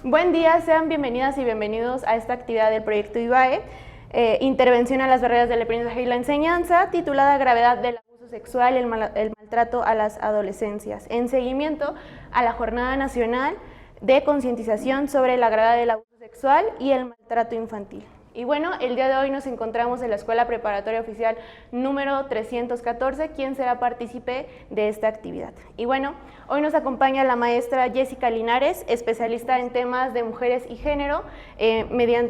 Buen día, sean bienvenidas y bienvenidos a esta actividad del proyecto IBAE, Intervención a las barreras del aprendizaje y la enseñanza, titulada Gravedad del abuso sexual y el maltrato a las adolescencias, en seguimiento a la Jornada Nacional de Concientización sobre la gravedad del abuso sexual y el maltrato infantil. Y bueno, el día de hoy nos encontramos en la Escuela Preparatoria Oficial número 314, quien será partícipe de esta actividad. Y bueno, hoy nos acompaña la maestra Jessica Linares, especialista en temas de mujeres y género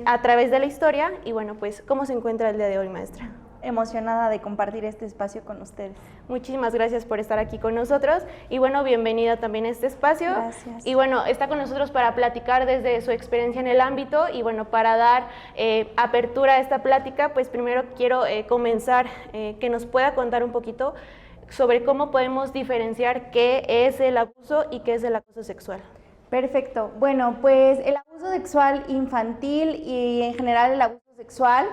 a través de la historia. Y bueno, pues, ¿cómo se encuentra el día de hoy, maestra? Emocionada de compartir este espacio con ustedes. Muchísimas gracias por estar aquí con nosotros y bueno, bienvenida también a este espacio. Gracias. Y bueno, está con nosotros para platicar desde su experiencia en el ámbito y bueno, para dar apertura a esta plática, pues primero quiero comenzar que nos pueda contar un poquito sobre cómo podemos diferenciar qué es el abuso y qué es el acoso sexual. Perfecto. Bueno, pues el abuso sexual infantil y en general el abuso sexual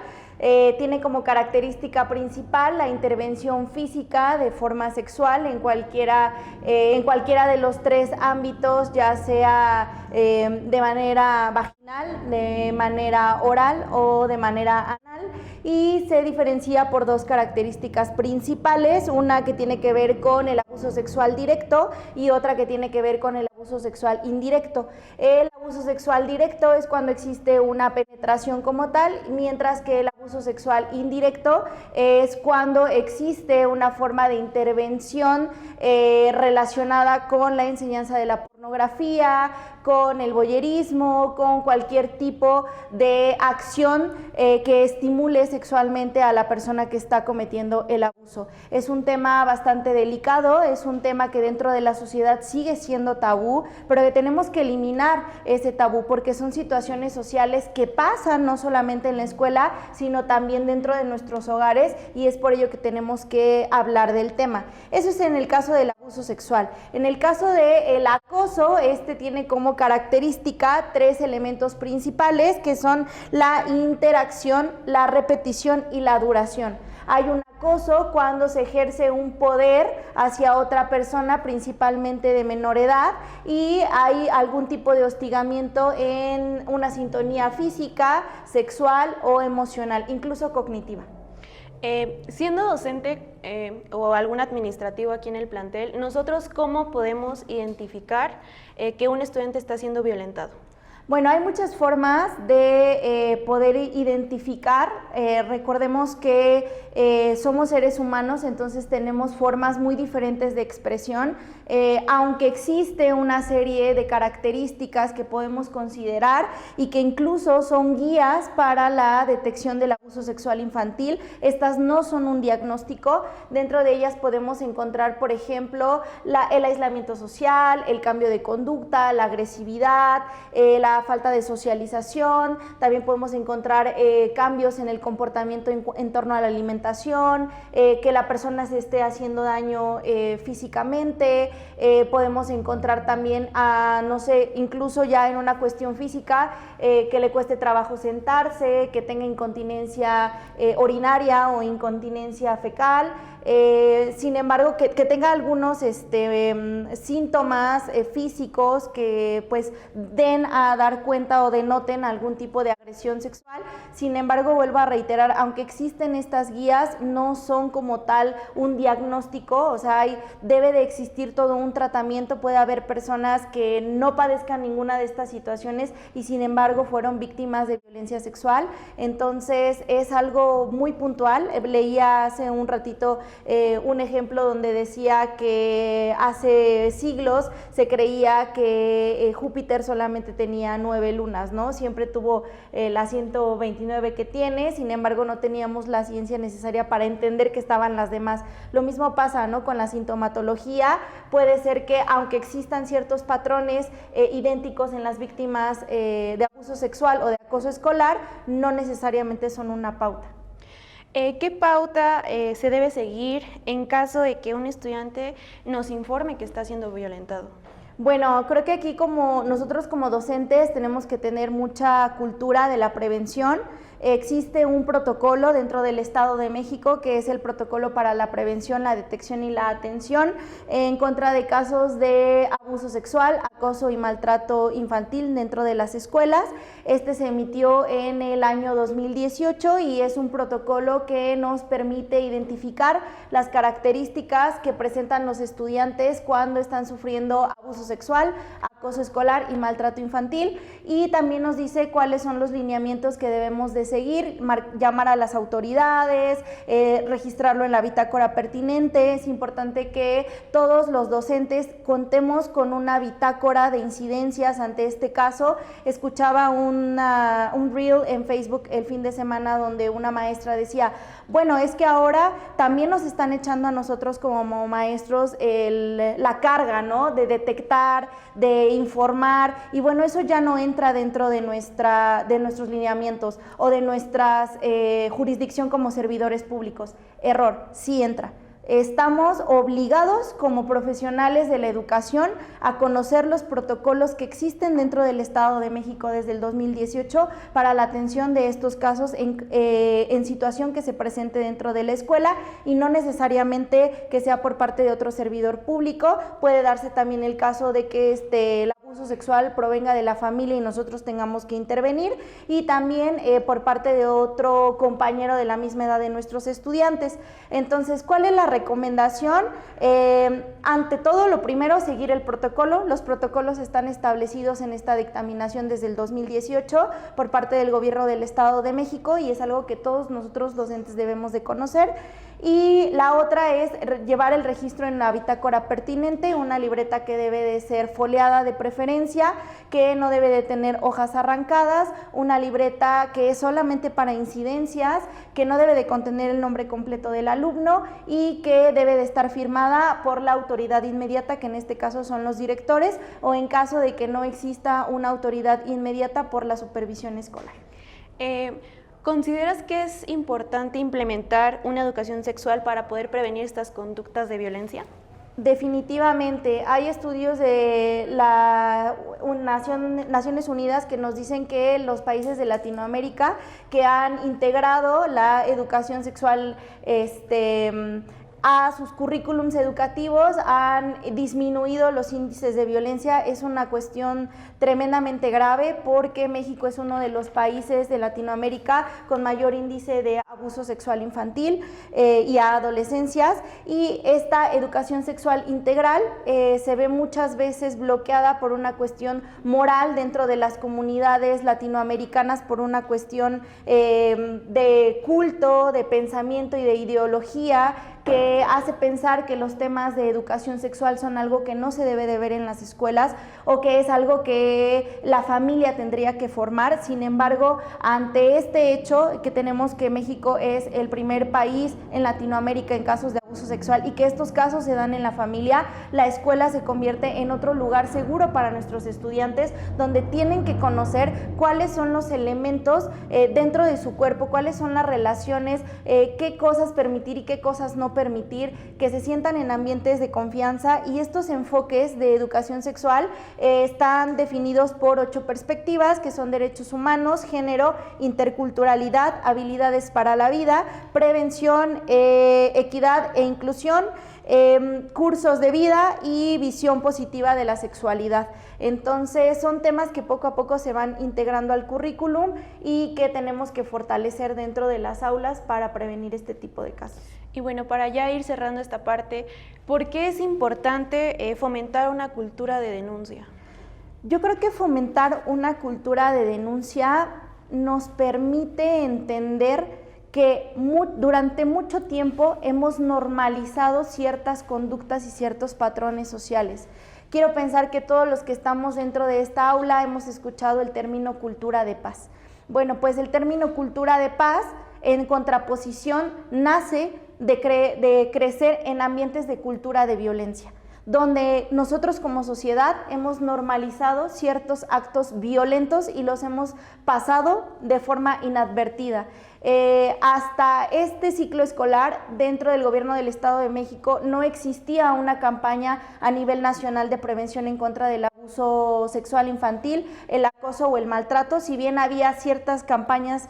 tiene como característica principal la intervención física de forma sexual en cualquiera de los tres ámbitos, ya sea de manera vaginal, de manera oral o de manera anal, y se diferencia por dos características principales, una que tiene que ver con el abuso sexual directo y otra que tiene que ver con el abuso sexual indirecto. El abuso sexual directo es cuando existe una penetración como tal, mientras que el abuso sexual indirecto es cuando existe una forma de intervención relacionada con la enseñanza de la pornografía, con el voyerismo, con cualquier tipo de acción que estimule sexualmente a la persona que está cometiendo el abuso. Es un tema bastante delicado, es un tema que dentro de la sociedad sigue siendo tabú, pero que tenemos que eliminar ese tabú porque son situaciones sociales que pasan no solamente en la escuela, sino también dentro de nuestros hogares, y es por ello que tenemos que hablar del tema. Eso es en el caso del abuso sexual. En el caso del acoso, este tiene como característica tres elementos principales que son la interacción, la repetición y la duración. Hay un acoso cuando se ejerce un poder hacia otra persona, principalmente de menor edad, y hay algún tipo de hostigamiento en una sintonía física, sexual o emocional, incluso cognitiva. Siendo docente o algún administrativo aquí en el plantel, ¿nosotros cómo podemos identificar que un estudiante está siendo violentado? Bueno, hay muchas formas de poder identificar. Recordemos que somos seres humanos, entonces tenemos formas muy diferentes de expresión, aunque existe una serie de características que podemos considerar y que incluso son guías para la detección del abuso sexual infantil. Estas no son un diagnóstico. Dentro de ellas podemos encontrar, por ejemplo, el aislamiento social, el cambio de conducta, la agresividad, la falta de socialización. También podemos encontrar cambios en el comportamiento en torno a la alimentación, que la persona se esté haciendo daño físicamente. Podemos encontrar también, no sé, incluso ya en una cuestión física, que le cueste trabajo sentarse, que tenga incontinencia urinaria o incontinencia fecal. Sin embargo, que tenga algunos síntomas físicos que pues den a dar cuenta o denoten algún tipo de agresión sexual. Sin embargo, vuelvo a reiterar, aunque existen estas guías, no son como tal un diagnóstico, o sea, debe de existir todo un tratamiento. Puede haber personas que no padezcan ninguna de estas situaciones y sin embargo fueron víctimas de violencia sexual, entonces es algo muy puntual. Leía hace un ratito un ejemplo donde decía que hace siglos se creía que Júpiter solamente tenía 9 lunas, ¿no? Siempre tuvo las 129 que tiene, sin embargo no teníamos la ciencia necesaria para entender que estaban las demás. Lo mismo pasa, ¿no?, con la sintomatología. Puede ser que aunque existan ciertos patrones idénticos en las víctimas de abuso sexual o de acoso escolar, no necesariamente son una pauta. ¿Qué pauta se debe seguir en caso de que un estudiante nos informe que está siendo violentado? Bueno, creo que aquí nosotros como docentes tenemos que tener mucha cultura de la prevención. Existe un protocolo dentro del Estado de México que es el protocolo para la prevención, la detección y la atención en contra de casos de abuso sexual, acoso y maltrato infantil dentro de las escuelas. Este se emitió en el año 2018 y es un protocolo que nos permite identificar las características que presentan los estudiantes cuando están sufriendo abuso sexual, acoso escolar y maltrato infantil, y también nos dice cuáles son los lineamientos que debemos de seguir, llamar a las autoridades, registrarlo en la bitácora pertinente. Es importante que todos los docentes contemos con una bitácora de incidencias ante este caso. Escuchaba un reel en Facebook el fin de semana donde una maestra decía, bueno, es que ahora también nos están echando a nosotros como maestros la carga, ¿no?, de detectar, de informar, y bueno, eso ya no entra dentro de nuestros lineamientos o de nuestra jurisdicción como servidores públicos. Error, sí entra. Estamos obligados como profesionales de la educación a conocer los protocolos que existen dentro del Estado de México desde el 2018 para la atención de estos casos en situación que se presente dentro de la escuela, y no necesariamente que sea por parte de otro servidor público. Puede darse también el caso de que el abuso sexual provenga de la familia y nosotros tengamos que intervenir, y también por parte de otro compañero de la misma edad de nuestros estudiantes. Entonces, ¿cuál es la recomendación? Ante todo, lo primero, seguir el protocolo. Los protocolos están establecidos en esta dictaminación desde el 2018 por parte del Gobierno del Estado de México, y es algo que todos nosotros docentes debemos de conocer. Y la otra es llevar el registro en la bitácora pertinente, una libreta que debe de ser foliada de preferencia, que no debe de tener hojas arrancadas, una libreta que es solamente para incidencias, que no debe de contener el nombre completo del alumno y que debe de estar firmada por la autoridad inmediata, que en este caso son los directores, o en caso de que no exista una autoridad inmediata, por la supervisión escolar. ¿Consideras que es importante implementar una educación sexual para poder prevenir estas conductas de violencia? Definitivamente, hay estudios de Naciones Unidas que nos dicen que los países de Latinoamérica que han integrado la educación sexual a sus currículums educativos han disminuido los índices de violencia. Es una cuestión tremendamente grave porque México es uno de los países de Latinoamérica con mayor índice de abuso sexual infantil y a adolescencias, y esta educación sexual integral se ve muchas veces bloqueada por una cuestión moral dentro de las comunidades latinoamericanas, por una cuestión de culto, de pensamiento y de ideología que hace pensar que los temas de educación sexual son algo que no se debe de ver en las escuelas o que es algo que la familia tendría que formar. Sin embargo, ante este hecho que tenemos que México es el primer país en Latinoamérica en casos de abuso sexual y que estos casos se dan en la familia, la escuela se convierte en otro lugar seguro para nuestros estudiantes, donde tienen que conocer cuáles son los elementos dentro de su cuerpo, cuáles son las relaciones, qué cosas permitir y qué cosas no permitir, que se sientan en ambientes de confianza. Y estos enfoques de educación sexual están definidos por 8 perspectivas, que son derechos humanos, género, interculturalidad, habilidades para la vida, prevención, equidad e inclusión, cursos de vida y visión positiva de la sexualidad. Entonces son temas que poco a poco se van integrando al currículum y que tenemos que fortalecer dentro de las aulas para prevenir este tipo de casos. Y bueno, para ya ir cerrando esta parte, ¿por qué es importante fomentar una cultura de denuncia? Yo creo que fomentar una cultura de denuncia nos permite entender que durante mucho tiempo hemos normalizado ciertas conductas y ciertos patrones sociales. Quiero pensar que todos los que estamos dentro de esta aula hemos escuchado el término cultura de paz. Bueno, pues el término cultura de paz, en contraposición, nace de crecer en ambientes de cultura de violencia, donde nosotros como sociedad hemos normalizado ciertos actos violentos y los hemos pasado de forma inadvertida. Hasta este ciclo escolar, dentro del Gobierno del Estado de México, no existía una campaña a nivel nacional de prevención en contra del abuso abuso sexual infantil, el acoso o el maltrato. Si bien había ciertas campañas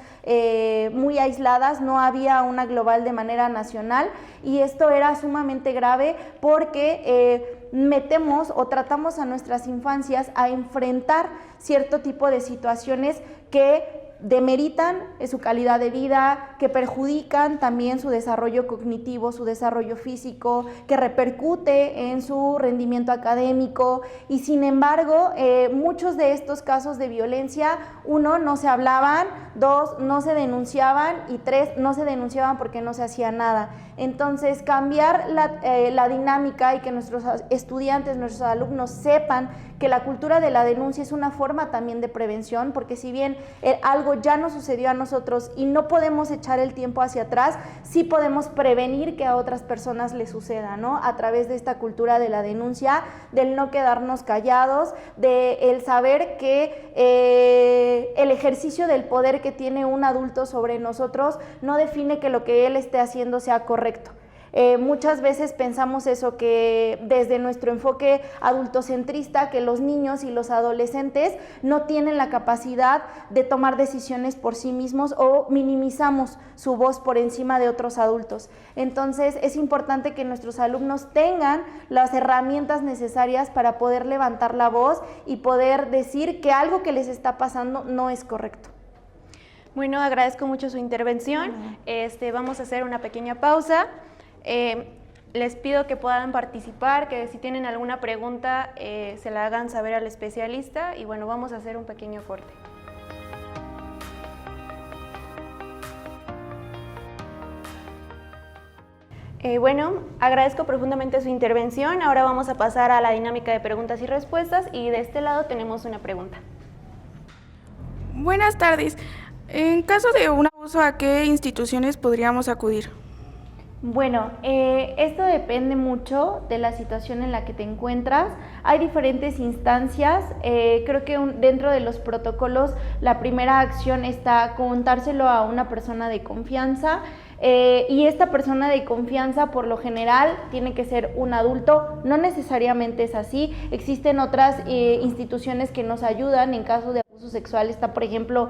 muy aisladas, no había una global de manera nacional, y esto era sumamente grave porque metemos o tratamos a nuestras infancias a enfrentar cierto tipo de situaciones que demeritan su calidad de vida, que perjudican también su desarrollo cognitivo, su desarrollo físico, que repercute en su rendimiento académico, y sin embargo, muchos de estos casos de violencia, 1, no se hablaban, 2, no se denunciaban, y 3, no se denunciaban porque no se hacía nada. Entonces, cambiar la dinámica y que nuestros estudiantes, nuestros alumnos sepan que la cultura de la denuncia es una forma también de prevención, porque si bien algo ya nos sucedió a nosotros y no podemos echar el tiempo hacia atrás, sí podemos prevenir que a otras personas les suceda, ¿no? A través de esta cultura de la denuncia, del no quedarnos callados, de el saber que el ejercicio del poder que tiene un adulto sobre nosotros no define que lo que él esté haciendo sea correcto. Muchas veces pensamos eso, que desde nuestro enfoque adultocentrista, que los niños y los adolescentes no tienen la capacidad de tomar decisiones por sí mismos, o minimizamos su voz por encima de otros adultos. Entonces es importante que nuestros alumnos tengan las herramientas necesarias para poder levantar la voz y poder decir que algo que les está pasando no es correcto. Bueno, agradezco mucho su intervención. Vamos a hacer una pequeña pausa. Les pido que puedan participar, que si tienen alguna pregunta se la hagan saber al especialista, y bueno, vamos a hacer un pequeño corte. Bueno, agradezco profundamente su intervención. Ahora vamos a pasar a la dinámica de preguntas y respuestas, y de este lado tenemos una pregunta. Buenas tardes. En caso de un abuso, ¿a qué instituciones podríamos acudir? Bueno, esto depende mucho de la situación en la que te encuentras. Hay diferentes instancias. Creo que dentro de los protocolos la primera acción está contárselo a una persona de confianza, y esta persona de confianza por lo general tiene que ser un adulto. No necesariamente es así. Existen otras instituciones que nos ayudan en caso de abuso sexual. Está, por ejemplo,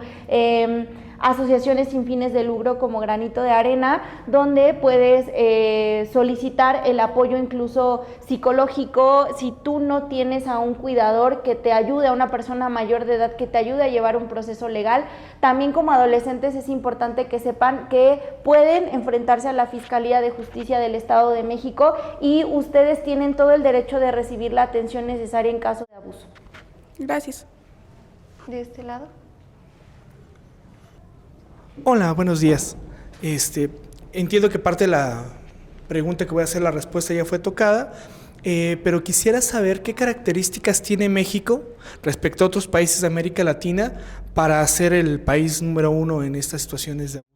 asociaciones sin fines de lucro como Granito de Arena, donde puedes solicitar el apoyo incluso psicológico si tú no tienes a un cuidador que te ayude, a una persona mayor de edad que te ayude a llevar un proceso legal. También como adolescentes es importante que sepan que pueden enfrentarse a la Fiscalía de Justicia del Estado de México, y ustedes tienen todo el derecho de recibir la atención necesaria en caso de abuso. Gracias. De este lado. Hola, buenos días. Entiendo que parte de la pregunta que voy a hacer, la respuesta ya fue tocada, pero quisiera saber qué características tiene México respecto a otros países de América Latina para ser el país número 1 en estas situaciones de abuso.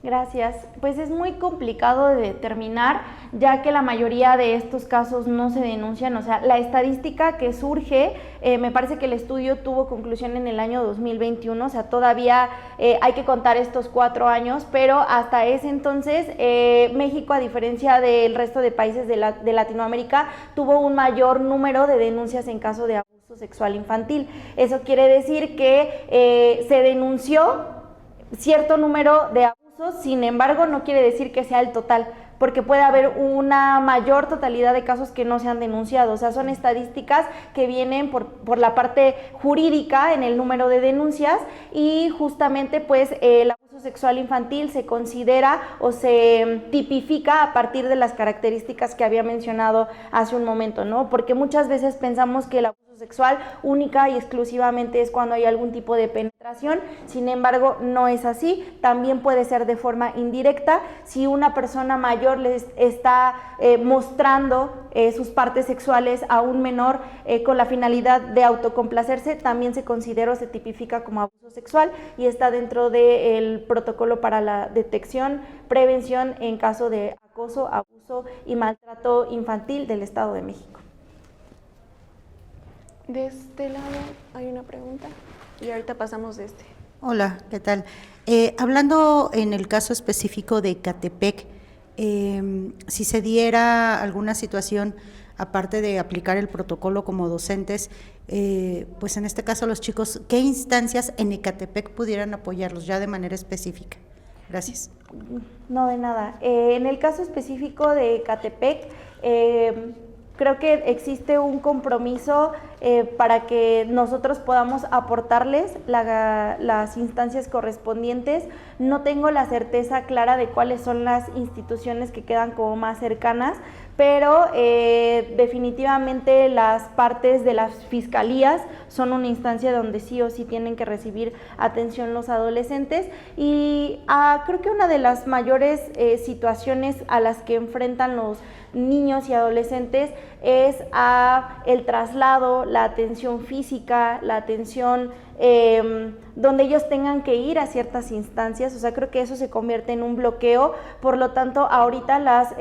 Gracias. Pues es muy complicado de determinar, ya que la mayoría de estos casos no se denuncian. O sea, la estadística que surge, me parece que el estudio tuvo conclusión en el año 2021, o sea, todavía hay que contar estos 4 años, pero hasta ese entonces México, a diferencia del resto de países de Latinoamérica, tuvo un mayor número de denuncias en caso de abuso sexual infantil. Eso quiere decir que se denunció cierto número de abusos. Sin embargo, no quiere decir que sea el total, porque puede haber una mayor totalidad de casos que no se han denunciado. O sea, son estadísticas que vienen por la parte jurídica en el número de denuncias, y justamente pues el abuso sexual infantil se considera o se tipifica a partir de las características que había mencionado hace un momento, ¿no? Porque muchas veces pensamos que el abuso sexual única y exclusivamente es cuando hay algún tipo de penetración. Sin embargo, no es así. También puede ser de forma indirecta. Si una persona mayor les está mostrando sus partes sexuales a un menor con la finalidad de autocomplacerse, también se considera o se tipifica como abuso sexual, y está dentro del protocolo para la detección, prevención en caso de acoso, abuso y maltrato infantil del Estado de México. De este lado hay una pregunta y ahorita pasamos de este. Hola, ¿qué tal? Hablando en el caso específico de Ecatepec, si se diera alguna situación aparte de aplicar el protocolo como docentes, pues en este caso los chicos, ¿qué instancias en Ecatepec pudieran apoyarlos ya de manera específica? Gracias. No, de nada. En el caso específico de Ecatepec, creo que existe un compromiso para que nosotros podamos aportarles las instancias correspondientes. No tengo la certeza clara de cuáles son las instituciones que quedan como más cercanas, pero definitivamente las partes de las fiscalías son una instancia donde sí o sí tienen que recibir atención los adolescentes, y creo que una de las mayores situaciones a las que enfrentan los niños y adolescentes es el traslado, la atención física, la atención donde ellos tengan que ir a ciertas instancias. O sea, creo que eso se convierte en un bloqueo. Por lo tanto, ahorita las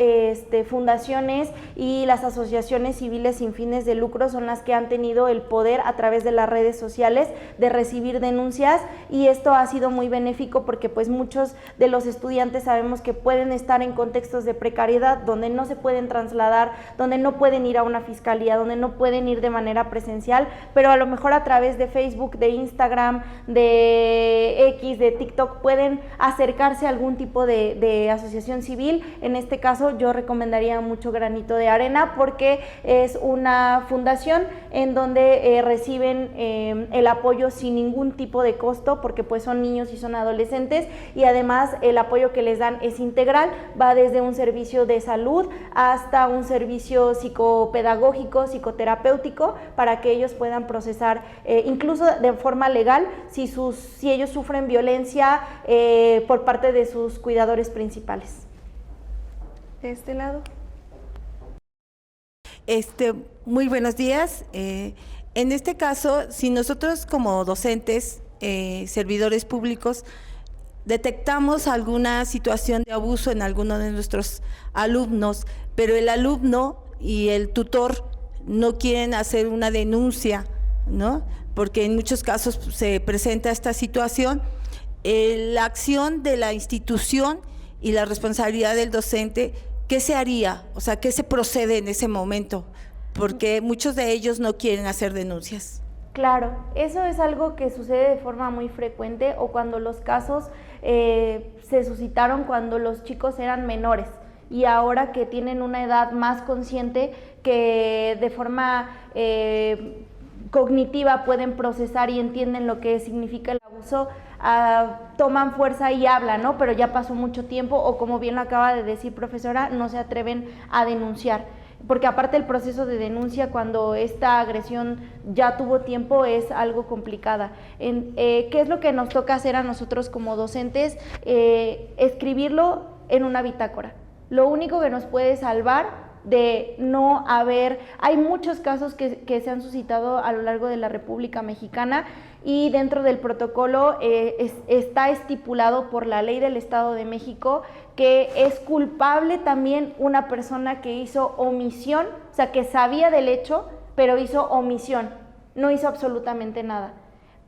fundaciones y las asociaciones civiles sin fines de lucro son las que han tenido el poder a través de las redes sociales de recibir denuncias, y esto ha sido muy benéfico porque pues muchos de los estudiantes sabemos que pueden estar en contextos de precariedad donde no se pueden trasladar, donde no pueden ir a una fiscalía, donde no pueden ir de manera presencial, pero a lo mejor a través de Facebook, de Instagram, de X, de TikTok, pueden acercarse a algún tipo de asociación civil. En este caso yo recomendaría mucho Granito de Arena porque es una fundación en donde reciben el apoyo sin ningún tipo de costo, porque pues son niños y son adolescentes, y además el apoyo que les dan es integral, va desde un servicio de salud hasta un servicio psicopedagógico, psicoterapéutico, para que ellos puedan procesar incluso de forma legal si ellos sufren violencia por parte de sus cuidadores principales. De este lado. Muy buenos días. En este caso, si nosotros como docentes, servidores públicos, detectamos alguna situación de abuso en alguno de nuestros alumnos, pero el alumno y el tutor no quieren hacer una denuncia, ¿no? Porque en muchos casos se presenta esta situación, la acción de la institución y la responsabilidad del docente, ¿qué se haría? O sea, ¿qué se procede en ese momento? Porque muchos de ellos no quieren hacer denuncias. Claro, eso es algo que sucede de forma muy frecuente, o cuando los casos se suscitaron cuando los chicos eran menores y ahora que tienen una edad más consciente, que de forma cognitiva pueden procesar y entienden lo que significa el abuso, toman fuerza y hablan, ¿no? Pero ya pasó mucho tiempo, o como bien lo acaba de decir profesora, no se atreven a denunciar. Porque aparte el proceso de denuncia cuando esta agresión ya tuvo tiempo es algo complicada. ¿Qué es lo que nos toca hacer a nosotros como docentes? Escribirlo en una bitácora. Lo único que nos puede salvar de no haber, hay muchos casos que se han suscitado a lo largo de la República Mexicana, y dentro del protocolo está estipulado por la ley del Estado de México que es culpable también una persona que hizo omisión, o sea, que sabía del hecho, pero hizo omisión, no hizo absolutamente nada.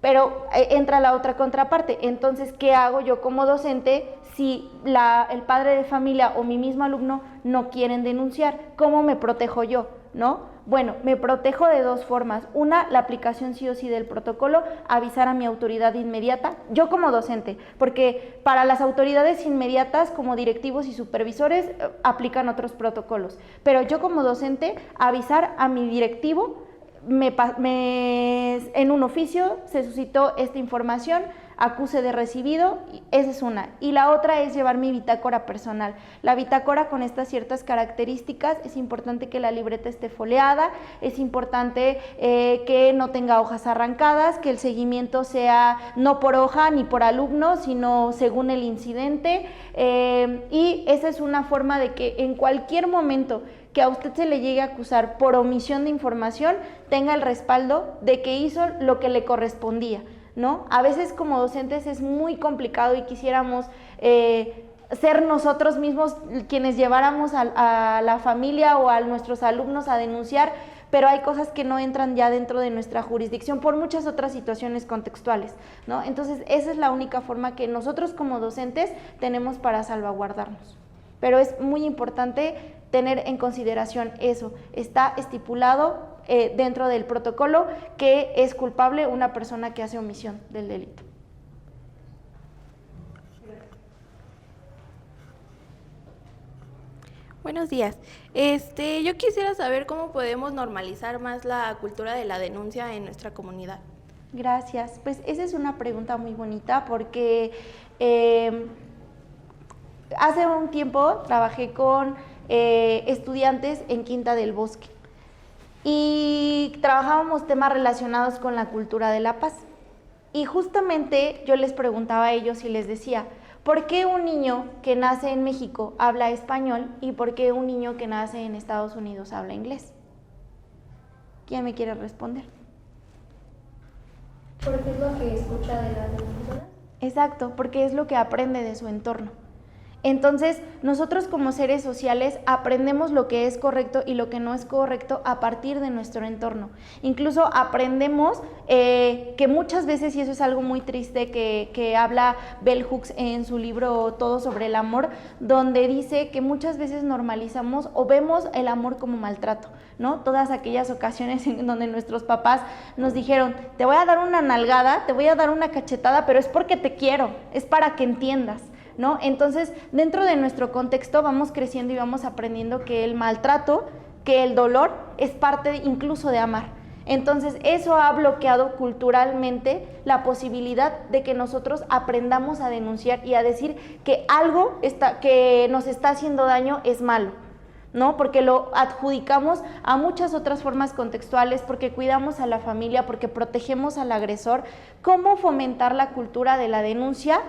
Pero entra la otra contraparte. Entonces, ¿qué hago yo como docente si el padre de familia o mi mismo alumno no quieren denunciar? ¿Cómo me protejo yo? ¿No? Bueno, me protejo de dos formas. Una, la aplicación sí o sí del protocolo, avisar a mi autoridad inmediata, yo como docente, porque para las autoridades inmediatas, como directivos y supervisores, aplican otros protocolos. Pero yo como docente, avisar a mi directivo, en un oficio se suscitó esta información, acuse de recibido, esa es una. Y la otra es llevar mi bitácora personal. La bitácora con estas ciertas características, es importante que la libreta esté foliada, es importante que no tenga hojas arrancadas, que el seguimiento sea no por hoja ni por alumno, sino según el incidente, y esa es una forma de que en cualquier momento que a usted se le llegue a acusar por omisión de información, tenga el respaldo de que hizo lo que le correspondía, ¿no? A veces como docentes es muy complicado y quisiéramos ser nosotros mismos quienes lleváramos a la familia o a nuestros alumnos a denunciar, pero hay cosas que no entran ya dentro de nuestra jurisdicción por muchas otras situaciones contextuales, ¿no? Entonces esa es la única forma que nosotros como docentes tenemos para salvaguardarnos. Pero es muy importante tener en consideración eso. Está estipulado dentro del protocolo que es culpable una persona que hace omisión del delito. Buenos días. Yo quisiera saber cómo podemos normalizar más la cultura de la denuncia en nuestra comunidad. Gracias. Pues esa es una pregunta muy bonita porque hace un tiempo trabajé con estudiantes en Quinta del Bosque y trabajábamos temas relacionados con la cultura de la paz. Y justamente yo les preguntaba a ellos y les decía, ¿por qué un niño que nace en México habla español y por qué un niño que nace en Estados Unidos habla inglés? ¿Quién me quiere responder? Porque es lo que escucha de las demás personas. Exacto, porque es lo que aprende de su entorno. Entonces, nosotros como seres sociales aprendemos lo que es correcto y lo que no es correcto a partir de nuestro entorno. Incluso aprendemos que muchas veces, y eso es algo muy triste que habla Bell Hooks en su libro Todo sobre el amor, donde dice que muchas veces normalizamos o vemos el amor como maltrato, ¿no? Todas aquellas ocasiones en donde nuestros papás nos dijeron, te voy a dar una nalgada, te voy a dar una cachetada, pero es porque te quiero, es para que entiendas, ¿no? Entonces, dentro de nuestro contexto vamos creciendo y vamos aprendiendo que el maltrato, que el dolor es parte incluso de amar. Entonces, eso ha bloqueado culturalmente la posibilidad de que nosotros aprendamos a denunciar y a decir que algo que nos está haciendo daño es malo, ¿no? Porque lo adjudicamos a muchas otras formas contextuales, porque cuidamos a la familia, porque protegemos al agresor. ¿Cómo fomentar la cultura de la denuncia?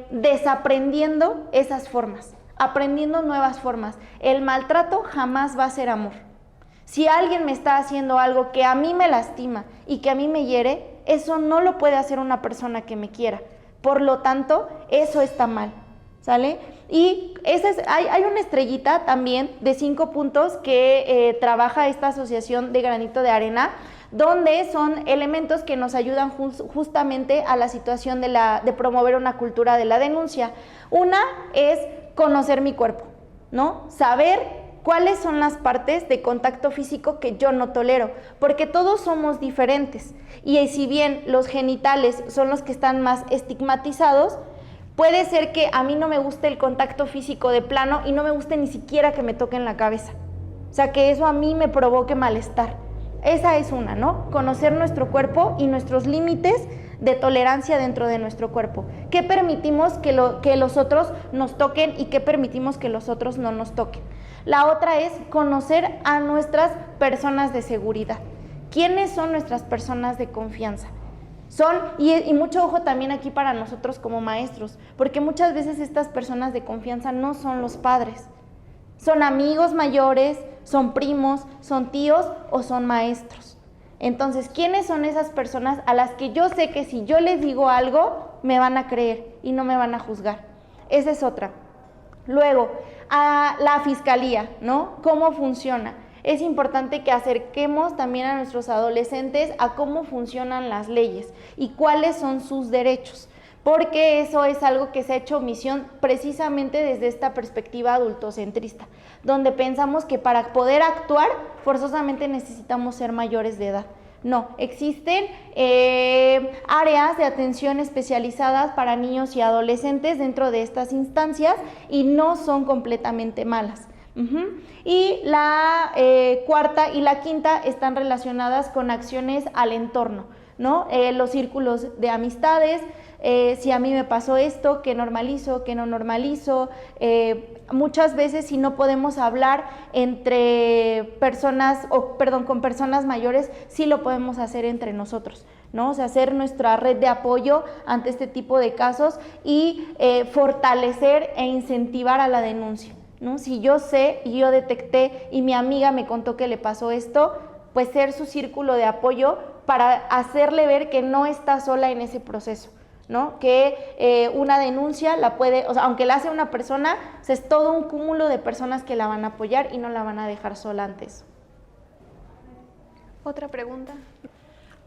Desaprendiendo esas formas, aprendiendo nuevas formas. El maltrato jamás va a ser amor. Si alguien me está haciendo algo que a mí me lastima y que a mí me hiere, eso no lo puede hacer una persona que me quiera. Por lo tanto, eso está mal, ¿sale? Y hay una estrellita también de 5 puntos que trabaja esta asociación de Granito de Arena, donde son elementos que nos ayudan justamente a la situación de promover una cultura de la denuncia. Una es conocer mi cuerpo, ¿no? Saber cuáles son las partes de contacto físico que yo no tolero, porque todos somos diferentes. Y si bien los genitales son los que están más estigmatizados, puede ser que a mí no me guste el contacto físico de plano y no me guste ni siquiera que me toquen la cabeza. O sea, que eso a mí me provoque malestar. Esa es una, ¿no? Conocer nuestro cuerpo y nuestros límites de tolerancia dentro de nuestro cuerpo. ¿Qué permitimos que los otros nos toquen y qué permitimos que los otros no nos toquen? La otra es conocer a nuestras personas de seguridad. ¿Quiénes son nuestras personas de confianza? Y mucho ojo también aquí para nosotros como maestros, porque muchas veces estas personas de confianza no son los padres. Son amigos mayores, son primos, son tíos o son maestros. Entonces, ¿quiénes son esas personas a las que yo sé que si yo les digo algo, me van a creer y no me van a juzgar? Esa es otra. Luego, a la fiscalía, ¿no? ¿Cómo funciona? Es importante que acerquemos también a nuestros adolescentes a cómo funcionan las leyes y cuáles son sus derechos, porque eso es algo que se ha hecho omisión precisamente desde esta perspectiva adultocentrista, donde pensamos que para poder actuar forzosamente necesitamos ser mayores de edad. No, existen áreas de atención especializadas para niños y adolescentes dentro de estas instancias y no son completamente malas. Y la cuarta y la quinta están relacionadas con acciones al entorno, ¿no? Los círculos de amistades, si a mí me pasó esto, qué normalizo, qué no normalizo. Muchas veces si no podemos hablar con personas mayores, sí lo podemos hacer entre nosotros, ¿no? O sea, hacer nuestra red de apoyo ante este tipo de casos y fortalecer e incentivar a la denuncia, ¿no? Si yo sé y yo detecté y mi amiga me contó que le pasó esto, pues ser su círculo de apoyo para hacerle ver que no está sola en ese proceso, ¿no? Que una denuncia la puede, o sea, aunque la hace una persona, o sea, es todo un cúmulo de personas que la van a apoyar y no la van a dejar sola ante eso. Otra pregunta.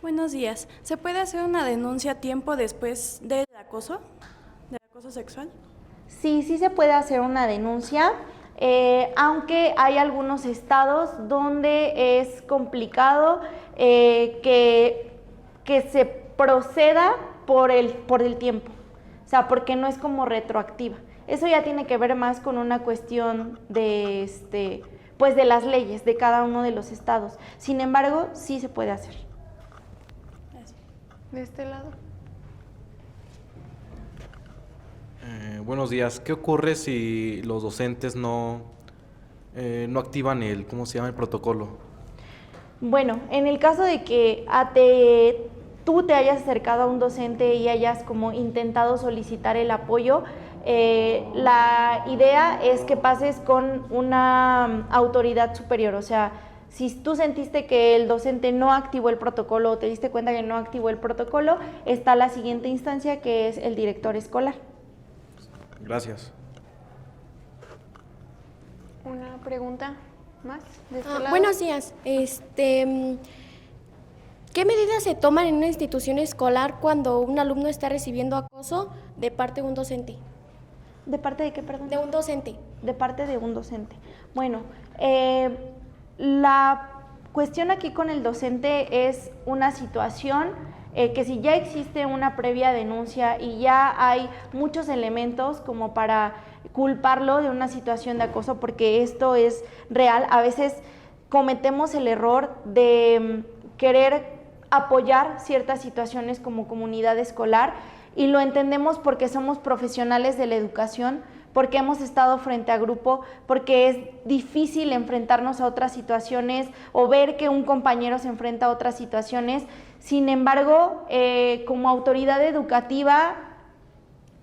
Buenos días. ¿Se puede hacer una denuncia tiempo después del acoso sexual? Sí se puede hacer una denuncia. aunque hay algunos estados donde es complicado que se proceda por el tiempo, o sea, porque no es como retroactiva. Eso ya tiene que ver más con una cuestión de, pues de las leyes de cada uno de los estados. Sin embargo, sí se puede hacer. De este lado. Buenos días. ¿Qué ocurre si los docentes no activan el protocolo? Bueno, en el caso de que tú te hayas acercado a un docente y hayas como intentado solicitar el apoyo, la idea es que pases con una autoridad superior, o sea, si tú sentiste que el docente no activó el protocolo o te diste cuenta que no activó el protocolo, está la siguiente instancia que es el director escolar. Gracias. Una pregunta más de este lado. Buenos días. ¿Qué medidas se toman en una institución escolar cuando un alumno está recibiendo acoso de parte de un docente? ¿De parte de qué, perdón? De un docente. De parte de un docente. Bueno, la cuestión aquí con el docente es una situación que si ya existe una previa denuncia y ya hay muchos elementos como para culparlo de una situación de acoso, porque esto es real, a veces cometemos el error de querer apoyar ciertas situaciones como comunidad escolar y lo entendemos porque somos profesionales de la educación, porque hemos estado frente a grupo, porque es difícil enfrentarnos a otras situaciones o ver que un compañero se enfrenta a otras situaciones. Sin embargo, como autoridad educativa,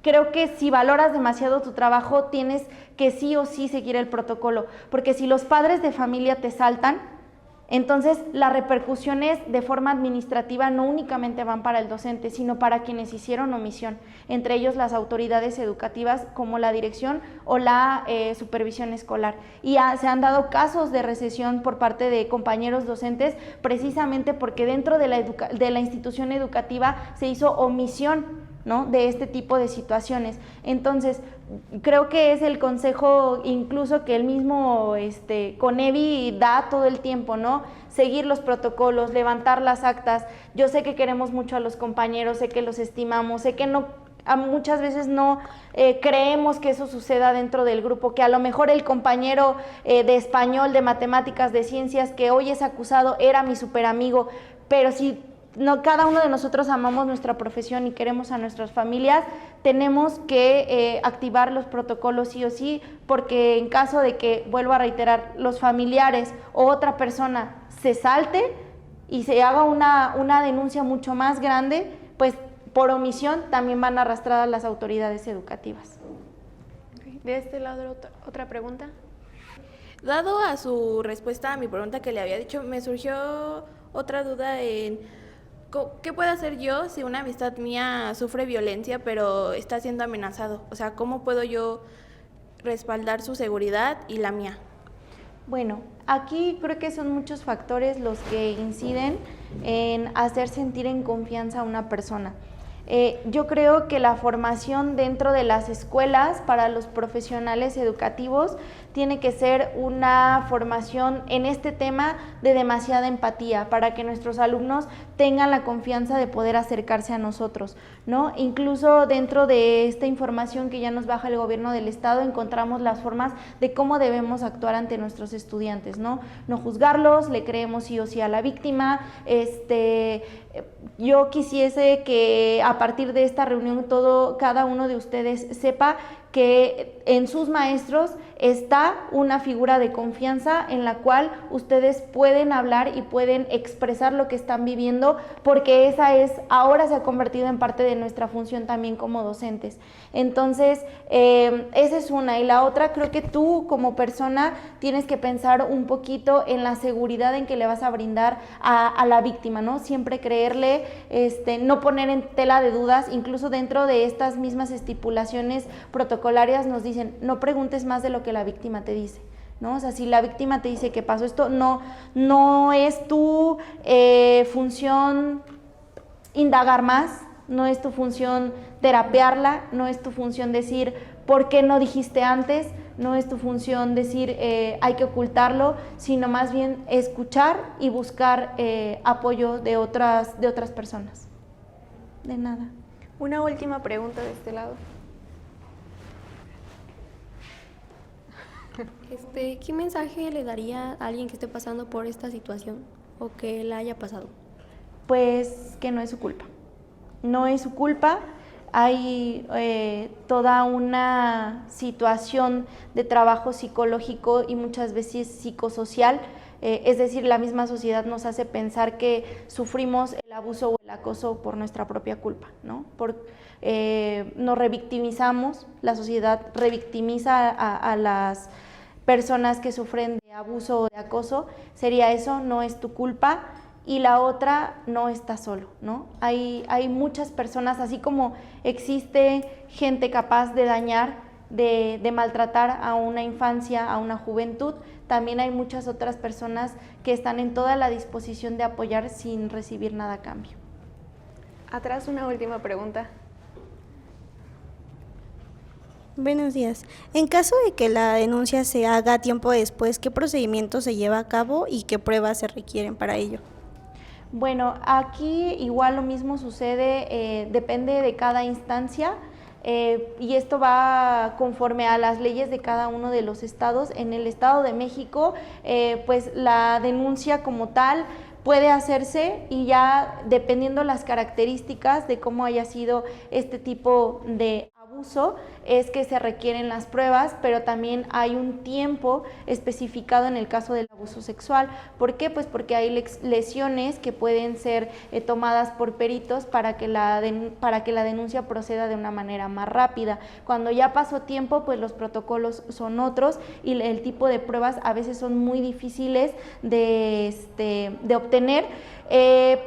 creo que si valoras demasiado tu trabajo, tienes que sí o sí seguir el protocolo, porque si los padres de familia te saltan, entonces las repercusiones de forma administrativa no únicamente van para el docente, sino para quienes hicieron omisión, entre ellos las autoridades educativas como la dirección o la supervisión escolar. Y se han dado casos de recesión por parte de compañeros docentes precisamente porque dentro de la institución educativa se hizo omisión, ¿no?, de este tipo de situaciones. Entonces, creo que es el consejo incluso que el mismo CONEVI da todo el tiempo, ¿no? Seguir los protocolos, levantar las actas. Yo sé que queremos mucho a los compañeros, sé que los estimamos, sé que muchas veces no creemos que eso suceda dentro del grupo, que a lo mejor el compañero de español, de matemáticas, de ciencias, que hoy es acusado, era mi super amigo, pero si cada uno de nosotros amamos nuestra profesión y queremos a nuestras familias, tenemos que activar los protocolos sí o sí, porque en caso de que, vuelvo a reiterar, los familiares o otra persona se salte y se haga una denuncia mucho más grande, pues por omisión también van arrastradas las autoridades educativas. De este lado, otra pregunta. Dado a su respuesta a mi pregunta que le había dicho, me surgió otra duda en ¿qué puedo hacer yo si una amistad mía sufre violencia pero está siendo amenazado? O sea, ¿cómo puedo yo respaldar su seguridad y la mía? Bueno, aquí creo que son muchos factores los que inciden en hacer sentir en confianza a una persona. Yo creo que la formación dentro de las escuelas para los profesionales educativos tiene que ser una formación en este tema de demasiada empatía para que nuestros alumnos tengan la confianza de poder acercarse a nosotros, ¿no? Incluso dentro de esta información que ya nos baja el gobierno del estado encontramos las formas de cómo debemos actuar ante nuestros estudiantes, ¿no? No juzgarlos, le creemos sí o sí a la víctima. Yo quisiese que a partir de esta reunión cada uno de ustedes sepa que en sus maestros está una figura de confianza en la cual ustedes pueden hablar y pueden expresar lo que están viviendo, porque ahora se ha convertido en parte de nuestra función también como docentes. Entonces, esa es una. Y la otra, creo que tú como persona tienes que pensar un poquito en la seguridad en que le vas a brindar a la víctima, ¿no? Siempre creerle, no poner en tela de dudas, incluso dentro de estas mismas estipulaciones protocolarias nos dicen, no preguntes más de lo que la víctima te dice, ¿no? O sea, si la víctima te dice que pasó esto, no es tu función indagar más, no es tu función terapearla, no es tu función decir por qué no dijiste antes, No es tu función decir hay que ocultarlo, sino más bien escuchar y buscar apoyo de otras personas. De nada. Una última pregunta de este lado. ¿Qué mensaje le daría a alguien que esté pasando por esta situación o que la haya pasado? Pues que no es su culpa. No es su culpa. Hay toda una situación de trabajo psicológico y muchas veces psicosocial, es decir, la misma sociedad nos hace pensar que sufrimos el abuso o el acoso por nuestra propia culpa, ¿no? Nos revictimizamos, la sociedad revictimiza a las personas que sufren de abuso o de acoso. Sería eso, no es tu culpa. Y la otra, no estás solo, ¿no? Hay muchas personas, así como existe gente capaz de dañar, de maltratar a una infancia, a una juventud, también hay muchas otras personas que están en toda la disposición de apoyar sin recibir nada a cambio. Atrás una última pregunta. Buenos días. En caso de que la denuncia se haga tiempo después, ¿qué procedimiento se lleva a cabo y qué pruebas se requieren para ello? Bueno, aquí igual lo mismo sucede, depende de cada instancia y esto va conforme a las leyes de cada uno de los estados. En el Estado de México, pues la denuncia como tal puede hacerse y ya dependiendo las características de cómo haya sido este tipo de abuso es que se requieren las pruebas, pero también hay un tiempo especificado en el caso del abuso sexual. ¿Por qué? Pues porque hay lesiones que pueden ser tomadas por peritos para que la denuncia proceda de una manera más rápida. Cuando ya pasó tiempo, pues los protocolos son otros y el tipo de pruebas a veces son muy difíciles de obtener,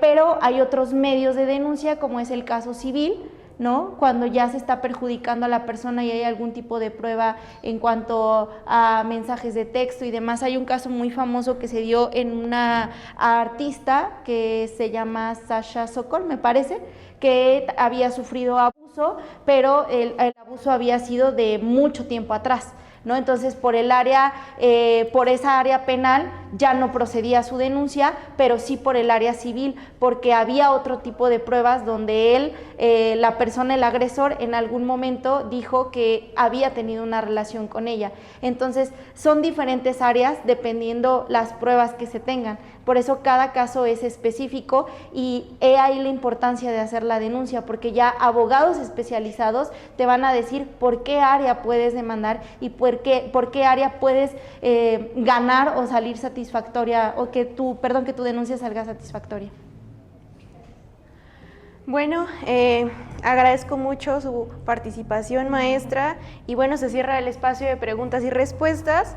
pero hay otros medios de denuncia, como es el caso civil, ¿no? Cuando ya se está perjudicando a la persona y hay algún tipo de prueba en cuanto a mensajes de texto y demás. Hay un caso muy famoso que se dio en una artista que se llama Sasha Sokol, me parece, que había sufrido abuso, pero el abuso había sido de mucho tiempo atrás, ¿no? Entonces, por esa área penal ya no procedía su denuncia, pero sí por el área civil, porque había otro tipo de pruebas donde él, la persona, el agresor, en algún momento dijo que había tenido una relación con ella. Entonces, son diferentes áreas dependiendo las pruebas que se tengan. Por eso cada caso es específico y he ahí la importancia de hacer la denuncia, porque ya abogados especializados te van a decir por qué área puedes demandar y por qué área puedes ganar o salir satisfactoria, o que tu denuncia salga satisfactoria. Bueno, agradezco mucho su participación, maestra, y bueno, se cierra el espacio de preguntas y respuestas.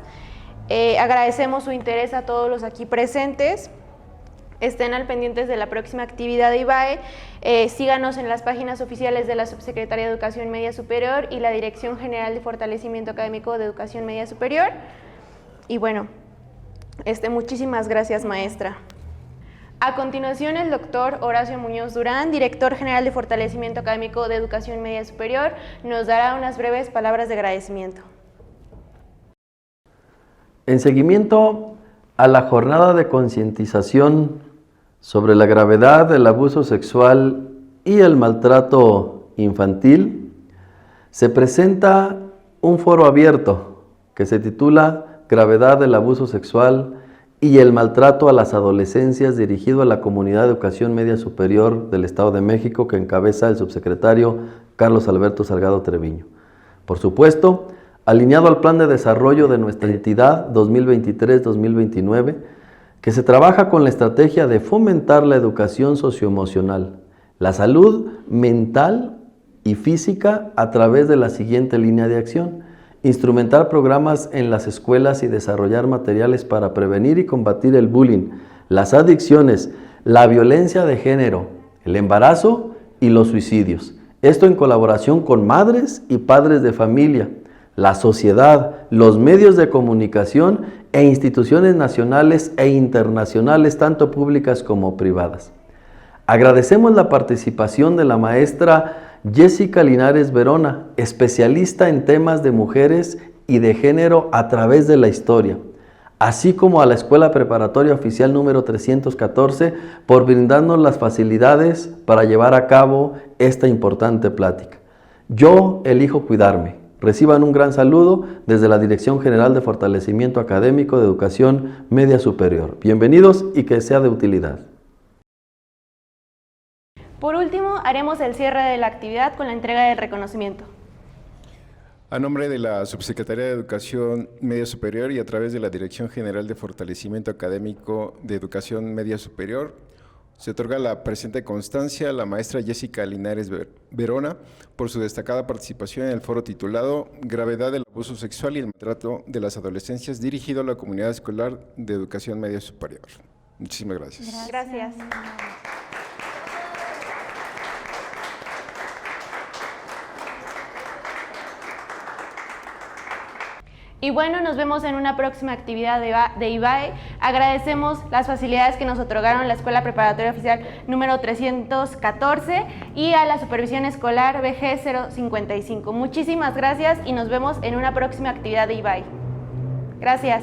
Agradecemos su interés a todos los aquí presentes. Estén al pendientes de la próxima actividad de IBAE. Síganos en las páginas oficiales de la Subsecretaría de Educación Media Superior y la Dirección General de Fortalecimiento Académico de Educación Media Superior. Y bueno, muchísimas gracias, maestra. A continuación, el doctor Horacio Muñoz Durán, director general de Fortalecimiento Académico de Educación Media Superior, nos dará unas breves palabras de agradecimiento. En seguimiento a la jornada de concientización sobre la gravedad del abuso sexual y el maltrato infantil, se presenta un foro abierto que se titula Gravedad del abuso sexual y el maltrato a las adolescencias, dirigido a la Comunidad de Educación Media Superior del Estado de México, que encabeza el subsecretario Carlos Alberto Salgado Treviño. Por supuesto, alineado al plan de desarrollo de nuestra entidad 2023-2029, que se trabaja con la estrategia de fomentar la educación socioemocional, la salud mental y física a través de la siguiente línea de acción: instrumentar programas en las escuelas y desarrollar materiales para prevenir y combatir el bullying, las adicciones, la violencia de género, el embarazo y los suicidios. Esto en colaboración con madres y padres de familia, la sociedad, los medios de comunicación e instituciones nacionales e internacionales, tanto públicas como privadas. Agradecemos la participación de la maestra Jessica Linares Verona, especialista en temas de mujeres y de género a través de la historia, así como a la Escuela Preparatoria Oficial número 314 por brindarnos las facilidades para llevar a cabo esta importante plática. Yo elijo cuidarme. Reciban un gran saludo desde la Dirección General de Fortalecimiento Académico de Educación Media Superior. Bienvenidos y que sea de utilidad. Por último, haremos el cierre de la actividad con la entrega del reconocimiento. A nombre de la Subsecretaría de Educación Media Superior y a través de la Dirección General de Fortalecimiento Académico de Educación Media Superior, se otorga la presente constancia a la maestra Jessica Linares Verona por su destacada participación en el foro titulado Gravedad del abuso sexual y el maltrato de las adolescencias, dirigido a la comunidad escolar de educación media superior. Muchísimas gracias. Gracias. Y bueno, nos vemos en una próxima actividad de IBAE. Agradecemos las facilidades que nos otorgaron la Escuela Preparatoria Oficial número 314 y a la Supervisión Escolar BG 055. Muchísimas gracias y nos vemos en una próxima actividad de IBAE. Gracias.